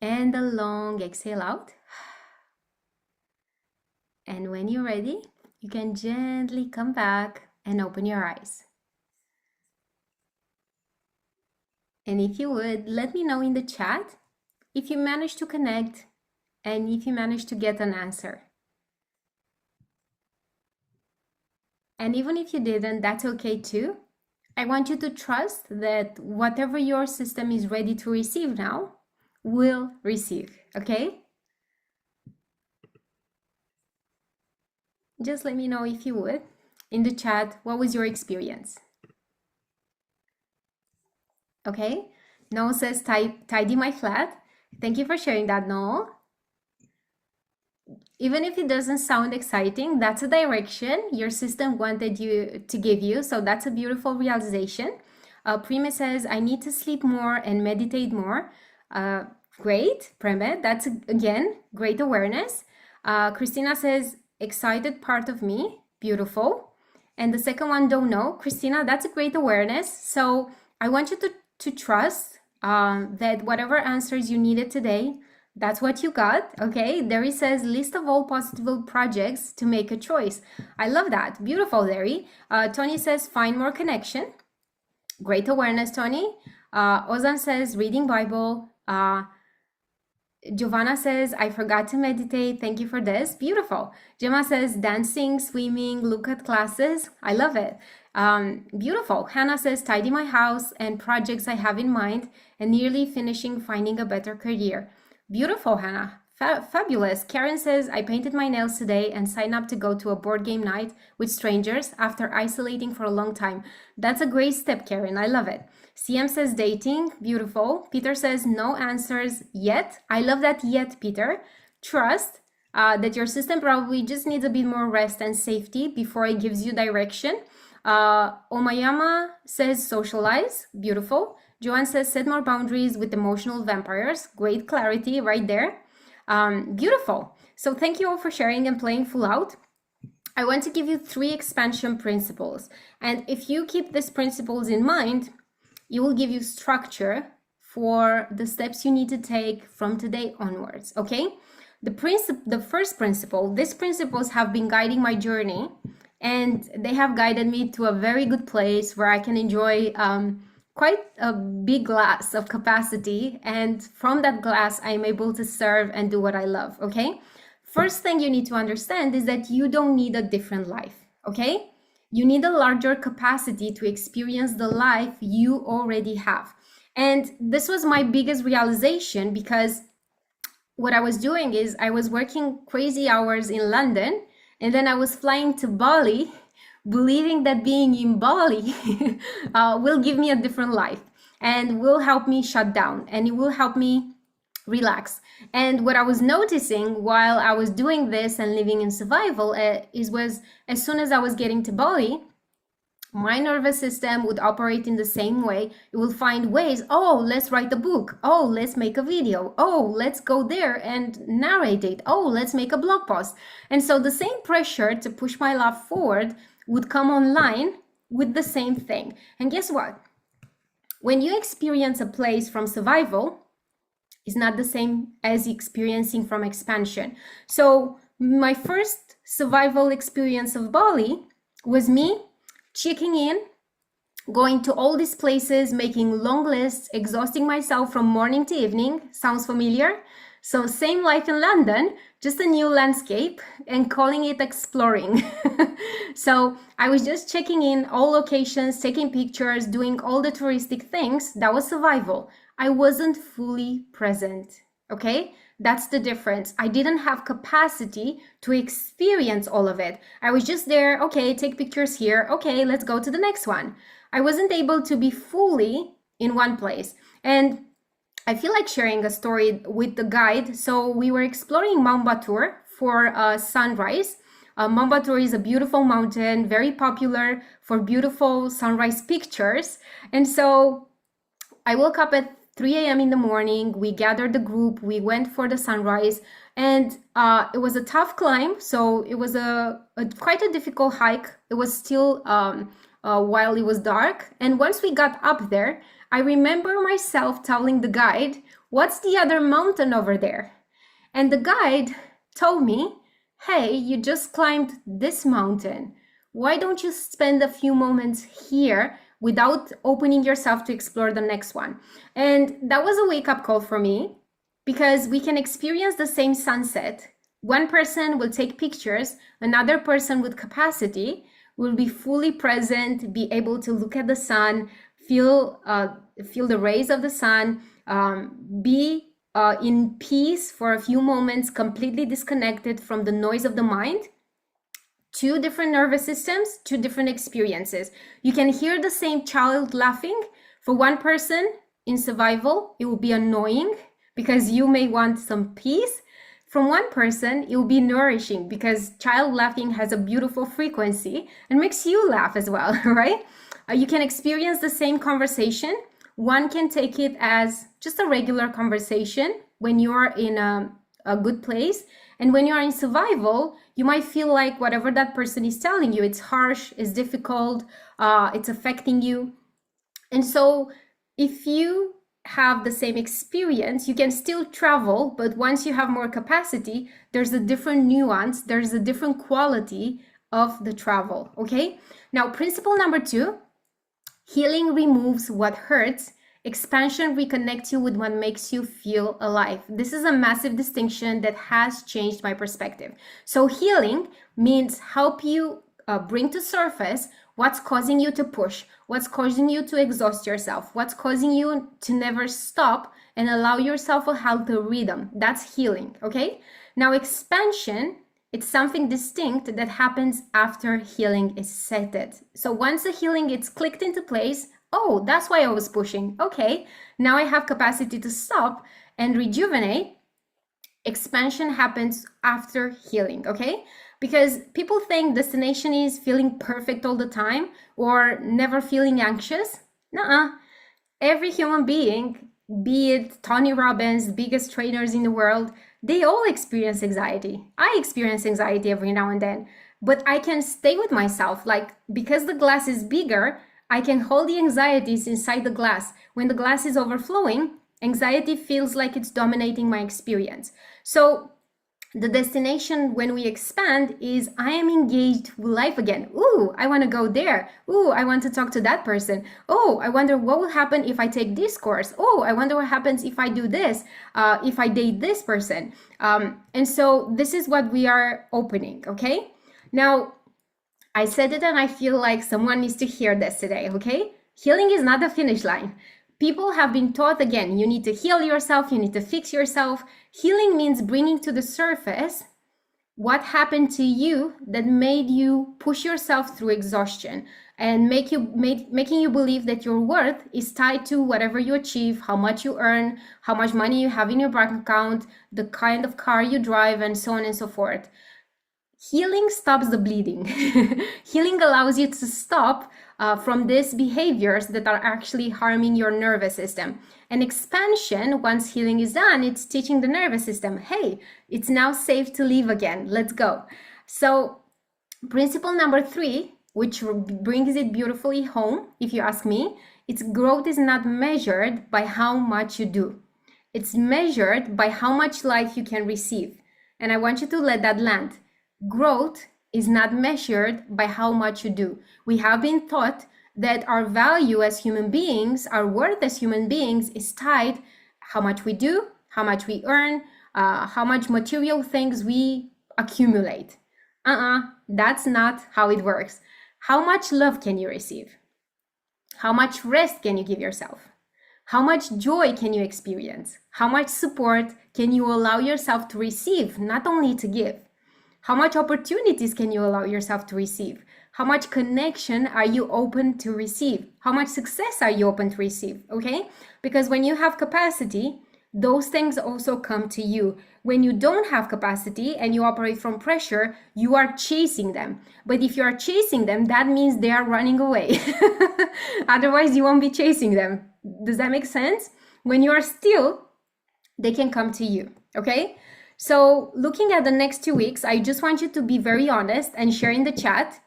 and a long exhale out. And when you're ready, you can gently come back and open your eyes. And if you would, let me know in the chat if you managed to connect and if you managed to get an answer. And even if you didn't, that's okay too. I want you to trust that whatever your system is ready to receive now will receive, okay? Just let me know if you would in the chat, what was your experience? Okay, Noel says, tidy my flat. Thank you for sharing that, Noel. Even if it doesn't sound exciting, that's a direction your system wanted you to give you. So that's a beautiful realization. Prima says, I need to sleep more and meditate more. Great, Prima. That's, again, great awareness. Christina says, excited part of me. Beautiful. And the second one, don't know. Christina, that's a great awareness. So I want you to trust that whatever answers you needed today, that's what you got, okay? Derry says, list of all possible projects to make a choice. I love that. Beautiful, Derry. Tony says, find more connection. Great awareness, Tony. Ozan says, reading Bible. Giovanna says, I forgot to meditate. Thank you for this. Beautiful. Gemma says, dancing, swimming, look at classes. I love it. Beautiful. Hannah says, tidy my house and projects I have in mind and nearly finishing finding a better career. Beautiful, Hannah. Fabulous. Karen says, I painted my nails today and signed up to go to a board game night with strangers after isolating for a long time. That's a great step, Karen. I love it. CM says, dating. Beautiful. Peter says, no answers yet. I love that yet, Peter. Trust that your system probably just needs a bit more rest and safety before it gives you direction. Omayama says, socialize. Beautiful. Joanne says, set more boundaries with emotional vampires. Great clarity right there. Beautiful. So thank you all for sharing and playing full out. I want to give you 3 expansion principles. And if you keep these principles in mind, it will give you structure for the steps you need to take from today onwards, okay? The first principle, these principles have been guiding my journey, and they have guided me to a very good place where I can enjoy quite a big glass of capacity, and from that glass I'm able to serve and do what I love, okay? First thing you need to understand is that you don't need a different life, okay? You need a larger capacity to experience the life you already have. And this was my biggest realization, because what I was doing is I was working crazy hours in London, and then I was flying to Bali, believing that being in Bali will give me a different life and will help me shut down and it will help me relax. And what I was noticing while I was doing this and living in survival was as soon as I was getting to Bali, my nervous system would operate in the same way. It will find ways. Oh, let's write a book. Oh, let's make a video. Oh, let's go there and narrate it. Oh, let's make a blog post. And so the same pressure to push my life forward would come online with the same thing. And guess what? When you experience a place from survival, it's not the same as experiencing from expansion. So my first survival experience of Bali was me checking in, going to all these places, making long lists, exhausting myself from morning to evening. Sounds familiar? So same life in London, just a new landscape, and calling it exploring. So I was just checking in all locations, taking pictures, doing all the touristic things. That was survival. I wasn't fully present, okay? That's the difference. I didn't have capacity to experience all of it. I was just there, okay, take pictures here. Okay, let's go to the next one. I wasn't able to be fully in one place. And I feel like sharing a story with the guide. So we were exploring Mount Batur for sunrise. Mount Batur is a beautiful mountain, very popular for beautiful sunrise pictures. And so I woke up at 3 a.m. in the morning. We gathered the group. We went for the sunrise, and it was a tough climb. So it was a quite a difficult hike. It was still while it was dark. And once we got up there, I remember myself telling the guide, "What's the other mountain over there?" And the guide told me, "Hey, you just climbed this mountain. Why don't you spend a few moments here without opening yourself to explore the next one?" And that was a wake-up call for me, because we can experience the same sunset. One person will take pictures, another person with capacity will be fully present, be able to look at the sun, feel the rays of the sun, be in peace for a few moments, completely disconnected from the noise of the mind. Two different nervous systems, two different experiences. You can hear the same child laughing. For one person in survival, it will be annoying because you may want some peace. From one person, it will be nourishing because child laughing has a beautiful frequency and makes you laugh as well, right? You can experience the same conversation. One can take it as just a regular conversation when you're in a good place. And when you're in survival, you might feel like whatever that person is telling you, it's harsh, it's difficult, it's affecting you. And so if you have the same experience, you can still travel, but once you have more capacity, there's a different nuance, there's a different quality of the travel, okay? Now, principle number 2, healing removes what hurts. Expansion reconnects you with what makes you feel alive. This is a massive distinction that has changed my perspective. So healing means help you bring to surface what's causing you to push, what's causing you to exhaust yourself, what's causing you to never stop and allow yourself a healthy rhythm. That's healing, okay? Now, expansion, it's something distinct that happens after healing is settled. So once the healing is clicked into place, oh, that's why I was pushing. Okay, now I have capacity to stop and rejuvenate. Expansion happens after healing, okay? Because people think destination is feeling perfect all the time or never feeling anxious. Nuh-uh. Every human being, be it Tony Robbins, biggest trainers in the world, they all experience anxiety. I experience anxiety every now and then, but I can stay with myself. Like, because the glass is bigger, I can hold the anxieties inside the glass. When the glass is overflowing, anxiety feels like it's dominating my experience. So the destination when we expand is I am engaged with life again. Ooh, I want to go there. Ooh, I want to talk to that person. Oh, I wonder what will happen if I take this course. Oh, I wonder what happens if I do this, if I date this person. And so this is what we are opening, okay? Now, I said it and I feel like someone needs to hear this today, okay? Healing is not the finish line. People have been taught, again, you need to heal yourself, you need to fix yourself. Healing means bringing to the surface what happened to you that made you push yourself through exhaustion and making you believe that your worth is tied to whatever you achieve, how much you earn, how much money you have in your bank account, the kind of car you drive, and so on and so forth. Healing stops the bleeding. Healing allows you to stop from these behaviors that are actually harming your nervous system. And expansion, once healing is done, it's teaching the nervous system, hey, it's now safe to live again. Let's go. So principle number 3, which brings it beautifully home, if you ask me, it's growth is not measured by how much you do. It's measured by how much life you can receive. And I want you to let that land. Growth is not measured by how much you do. We have been taught that our value as human beings, our worth as human beings is tied how much we do, how much we earn, how much material things we accumulate. That's not how it works. How much love can you receive? How much rest can you give yourself? How much joy can you experience? How much support can you allow yourself to receive, not only to give? How much opportunities can you allow yourself to receive? How much connection are you open to receive? How much success are you open to receive? Okay? Because when you have capacity, those things also come to you. When you don't have capacity and you operate from pressure, you are chasing them. But if you are chasing them, that means they are running away. Otherwise, you won't be chasing them. Does that make sense? When you are still, they can come to you. Okay? So looking at the next 2 weeks, I just want you to be very honest and share in the chat.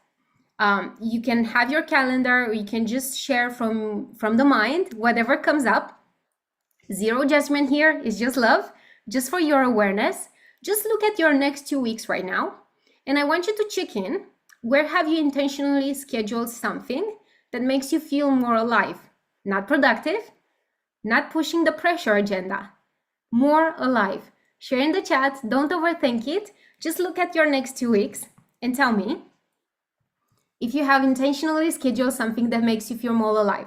You can have your calendar, or you can just share from the mind, whatever comes up. Zero judgment here, is just love, just for your awareness. Just look at your next 2 weeks right now. And I want you to check in. Where have you intentionally scheduled something that makes you feel more alive? Not productive, not pushing the pressure agenda, more alive. Share in the chat, don't overthink it. Just look at your next 2 weeks and tell me if you have intentionally scheduled something that makes you feel more alive.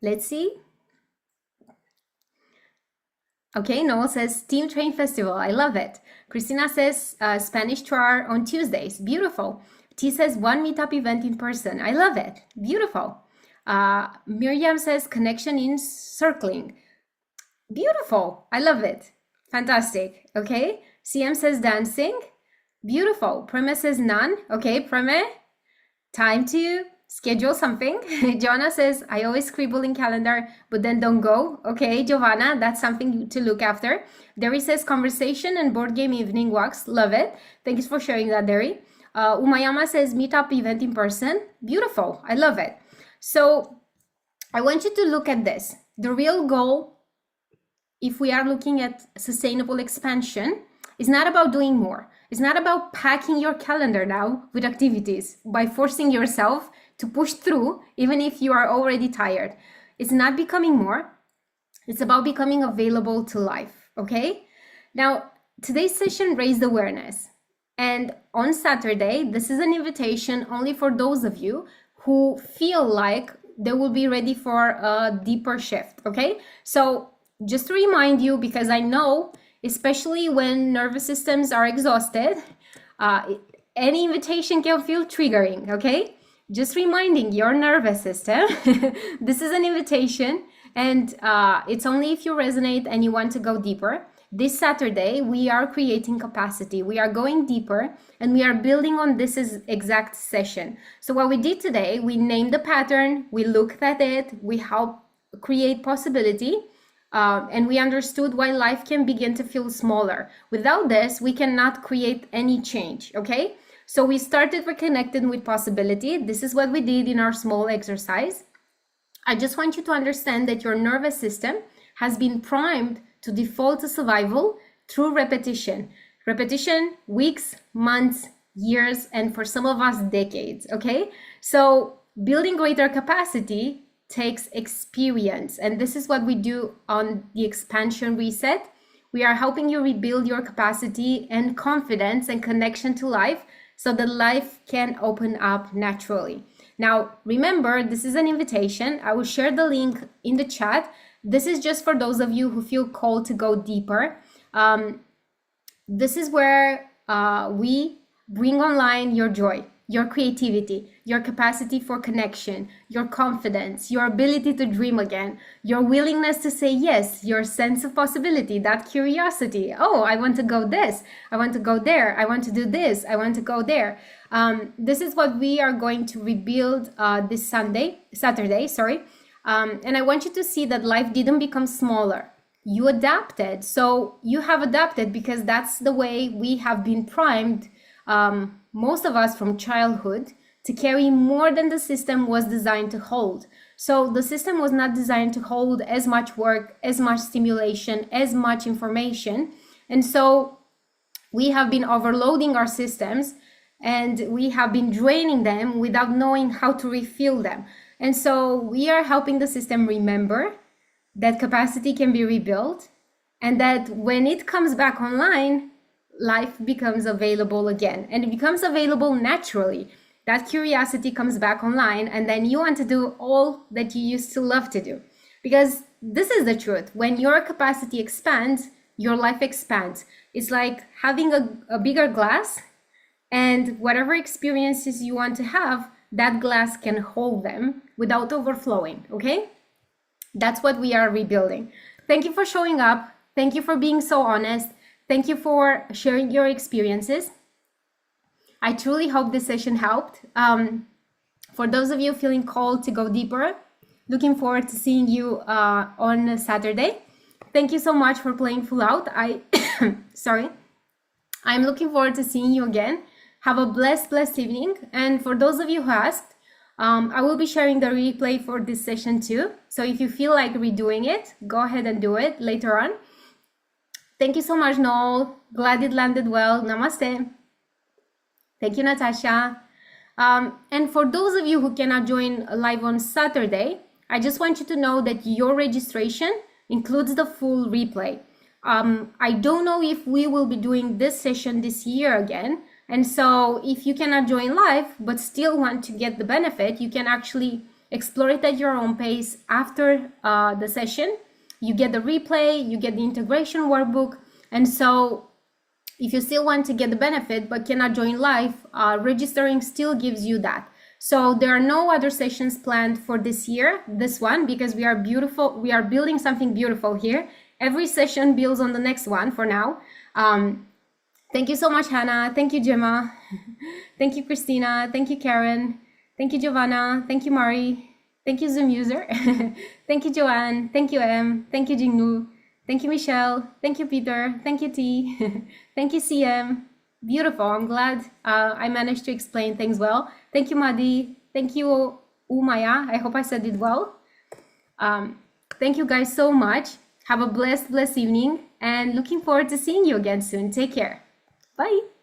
Let's see. Okay, Noel says Team Train Festival. I love it. Christina says Spanish tour on Tuesdays. Beautiful. T says one meetup event in person. I love it. Beautiful. Miriam says connection in circling. Beautiful. I love it. Fantastic. Okay. CM says dancing. Beautiful. Preme says none. Okay, Preme, time to schedule something. Joanna says, I always scribble in calendar, but then don't go. Okay, Giovanna, that's something to look after. Derry says conversation and board game evening walks. Love it. Thank you for sharing that, Derry. Umayama says meetup event in person. Beautiful. I love it. So I want you to look at this. The real goal, if we are looking at sustainable expansion, is not about doing more. It's not about packing your calendar now with activities by forcing yourself to push through, even if you are already tired. It's not becoming more. It's about becoming available to life, okay? Now, today's session raised awareness. And on Saturday, this is an invitation only for those of you who feel like they will be ready for a deeper shift, okay? So just to remind you, because I know, especially when nervous systems are exhausted, any invitation can feel triggering, okay? Just reminding your nervous system, this is an invitation, and it's only if you resonate and you want to go deeper. This Saturday, we are creating capacity. We are going deeper, and we are building on this exact session. So what we did today, we named the pattern, we looked at it, we helped create possibility, and we understood why life can begin to feel smaller. Without this, we cannot create any change, okay? So we started reconnecting with possibility. This is what we did in our small exercise. I just want you to understand that your nervous system has been primed to default to survival through repetition. Repetition, weeks, months, years, and for some of us, decades, okay? So building greater capacity takes experience. And this is what we do on the expansion reset. We are helping you rebuild your capacity and confidence and connection to life so that life can open up naturally. Now, remember, this is an invitation. I will share the link in the chat. This is just for those of you who feel called to go deeper. This is where we bring online your joy, your creativity, your capacity for connection, your confidence, your ability to dream again, your willingness to say yes, your sense of possibility, that curiosity. Oh, I want to go this, I want to go there, I want to do this, I want to go there. This is what we are going to rebuild this Saturday, sorry. And I want you to see that life didn't become smaller. You adapted. So you have adapted because that's the way we have been primed, most of us from childhood, to carry more than the system was designed to hold. So the system was not designed to hold as much work, as much stimulation, as much information. And so we have been overloading our systems and we have been draining them without knowing how to refill them. And so we are helping the system remember that capacity can be rebuilt and that when it comes back online, life becomes available again, and it becomes available naturally that curiosity comes back online, and then you want to do all that you used to love to do. Because this is the truth. When your capacity expands, your life expands. It's like having a bigger glass, and whatever experiences you want to have, that glass can hold them without overflowing, okay? That's what we are rebuilding. Thank you for showing up. Thank you for being so honest. Thank you for sharing your experiences. I truly hope this session helped. For those of you feeling called to go deeper, looking forward to seeing you on Saturday. Thank you so much for playing full out. Sorry. I'm looking forward to seeing you again. Have a blessed evening. And for those of you who asked, I will be sharing the replay for this session too. So if you feel like redoing it, go ahead and do it later on. Thank you so much, Noel. Glad it landed well. Namaste. Thank you, Natasha. And for those of you who cannot join live on Saturday, I just want you to know that your registration includes the full replay. I don't know if we will be doing this session this year again. And so if you cannot join live, but still want to get the benefit, you can actually explore it at your own pace after the session. You get the replay, you get the integration workbook. And so if you still want to get the benefit, but cannot join live, registering still gives you that. So there are no other sessions planned for this year, this one, because we are building something beautiful here. Every session builds on the next one for now. Thank you so much, Hannah. Thank you, Gemma. Thank you, Christina. Thank you, Karen. Thank you, Giovanna. Thank you, Mari. Thank you, Zoom user. Thank you, Joanne. Thank you, M. Thank you, Jingnu. Thank you, Michelle. Thank you, Peter. Thank you, T. Thank you, CM. Beautiful. I'm glad I managed to explain things well. Thank you, Madi. Thank you, Umaya. I hope I said it well. Thank you guys so much. Have a blessed evening, and looking forward to seeing you again soon. Take care. Bye.